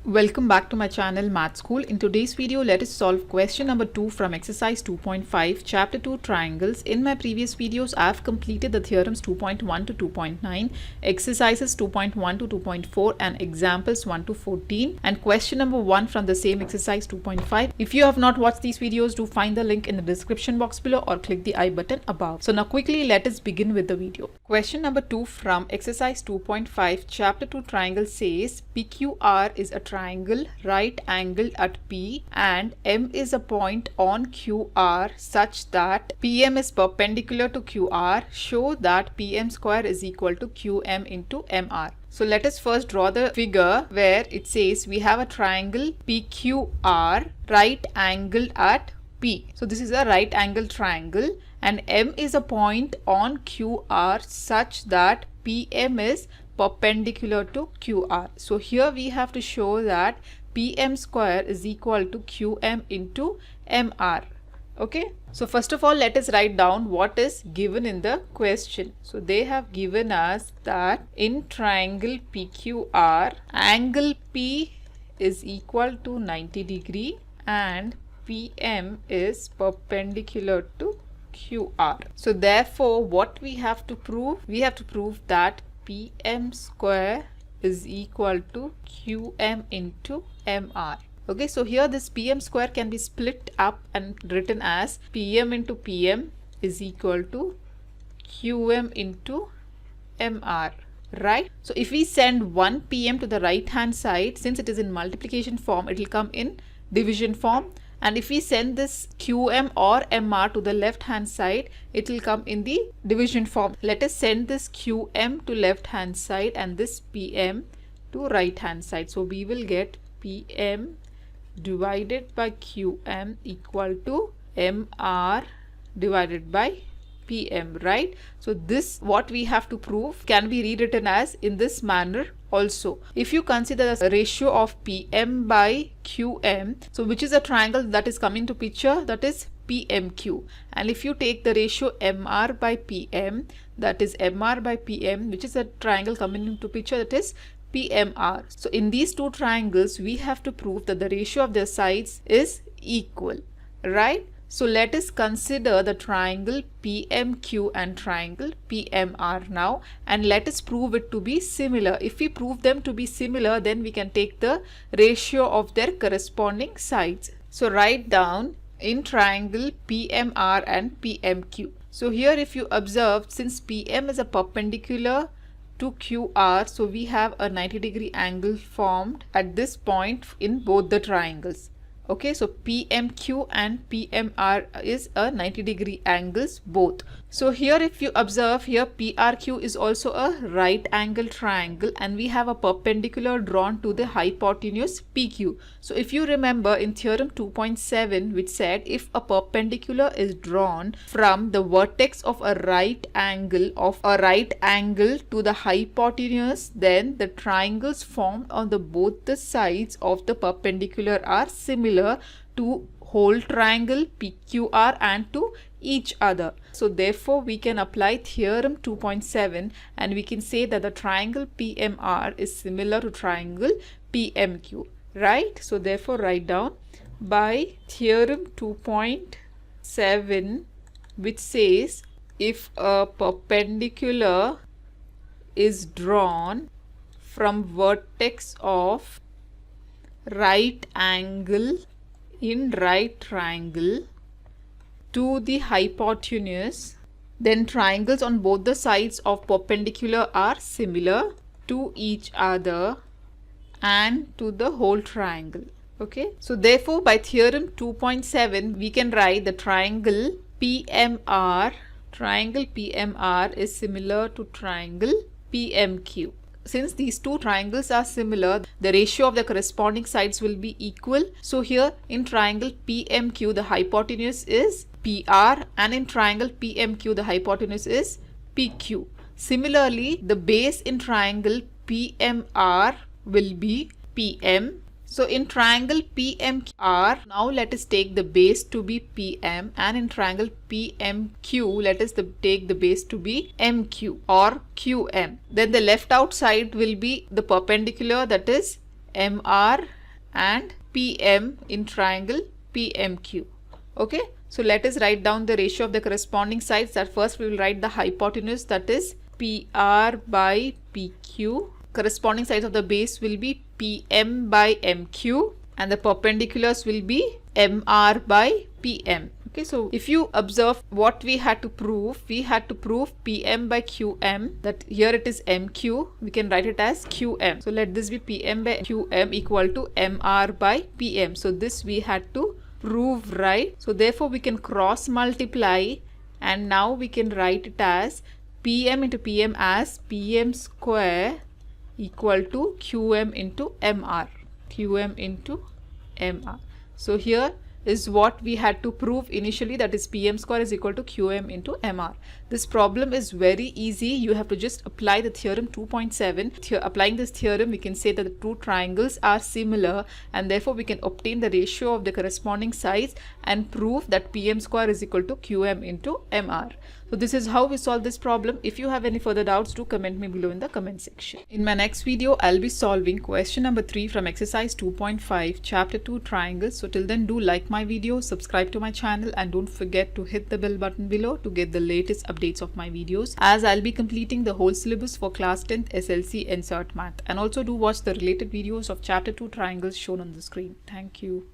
Welcome back to my channel Math School. In today's video, let us solve question number 2 from exercise 2.5 chapter 2 triangles. In my previous videos, I have completed the theorems 2.1 to 2.9, exercises 2.1 to 2.4 and examples 1 to 14 and question number 1 from the same exercise 2.5. If you have not watched these videos, do find the link in the description box below or click the I button above. So now quickly let us begin with the video. Question number 2 from exercise 2.5 chapter 2 triangle says PQR is a triangle right angled at P and M is a point on QR such that PM is perpendicular to QR. Show that PM square is equal to QM into MR. So let us first draw the figure where it says we have a triangle PQR right angled at P. So this is a right angle triangle and M is a point on QR such that PM is perpendicular to QR. So here we have to show that PM square is equal to QM into MR. Okay, so first of all let us write down what is given in the question. So they have given us that in triangle PQR angle P is equal to 90 degree and PM is perpendicular to QR. So therefore what we have to prove? We have to prove that PM square is equal to QM into MR. Okay, so here this PM square can be split up and written as PM into PM is equal to QM into MR, right? So if we send 1 PM to the right hand side, since it is in multiplication form, it will come in division form. And if we send this QM or MR to the left hand side, it will come in the division form. Let us send this QM to left hand side and this PM to right hand side. So we will get PM divided by QM equal to MR divided by PM, right? So this what we have to prove can be rewritten as in this manner also. If you consider the ratio of PM by QM, so which is a triangle that is coming to picture, that is PMQ, and if you take the ratio MR by PM, that is MR by PM, which is a triangle coming into picture, that is PMR. So in these two triangles we have to prove that the ratio of their sides is equal, right? So let us consider the triangle PMQ and triangle PMR now and let us prove it to be similar. If we prove them to be similar, then we can take the ratio of their corresponding sides. So write down in triangle PMR and PMQ. So here if you observe, since PM is a perpendicular to QR, so we have a 90 degree angle formed at this point in both the triangles. Okay, so PMQ and PMR is a 90 degree angles both. So here if you observe, here PRQ is also a right angle triangle and we have a perpendicular drawn to the hypotenuse PQ. So if you remember in theorem 2.7, which said if a perpendicular is drawn from the vertex of a right angle to the hypotenuse, then the triangles formed on the both the sides of the perpendicular are similar to whole triangle PQR and to each other. So therefore we can apply theorem 2.7 and we can say that the triangle PMR is similar to triangle PMQ, right? So therefore write down by theorem 2.7, which says if a perpendicular is drawn from vertex of right angle in right triangle to the hypotenuse, then triangles on both the sides of perpendicular are similar to each other and to the whole triangle. Okay, so therefore by theorem 2.7 we can write the triangle PMR is similar to triangle PMQ. Since these two triangles are similar, the ratio of the corresponding sides will be equal. So here in triangle PMQ the hypotenuse is PR and in triangle PMQ the hypotenuse is PQ. Similarly, the base in triangle PMR will be PM. So in triangle PMR, now let us take the base to be PM, and in triangle PMQ, let us take the base to be MQ or QM. Then the left out side will be the perpendicular, that is MR and PM in triangle PMQ. Okay, so let us write down the ratio of the corresponding sides. That first we will write the hypotenuse, that is PR by PQ. Corresponding sides of the base will be PM by MQ, and the perpendiculars will be MR by PM. Okay, so if you observe what we had to prove PM by QM, that here it is MQ, we can write it as QM. So let this be PM by QM equal to MR by PM. So this we had to prove, right? So therefore we can cross multiply, and now we can write it as PM into PM as PM square equal to QM into MR. QM into MR. So here is what we had to prove initially, that is PM square is equal to QM into MR. This problem is very easy. You have to just apply the theorem 2.7. Applying this theorem, we can say that the two triangles are similar, and therefore we can obtain the ratio of the corresponding sides and prove that PM square is equal to QM into MR. So this is how we solve this problem. If you have any further doubts, do comment me below in the comment section. In my next video, I'll be solving question number 3 from exercise 2.5, chapter 2, triangles. So till then, do like my video, subscribe to my channel, and don't forget to hit the bell button below to get the latest updates of my videos, as I'll be completing the whole syllabus for class 10th SLC Insert Math. And also do watch the related videos of chapter 2 triangles shown on the screen. Thank you.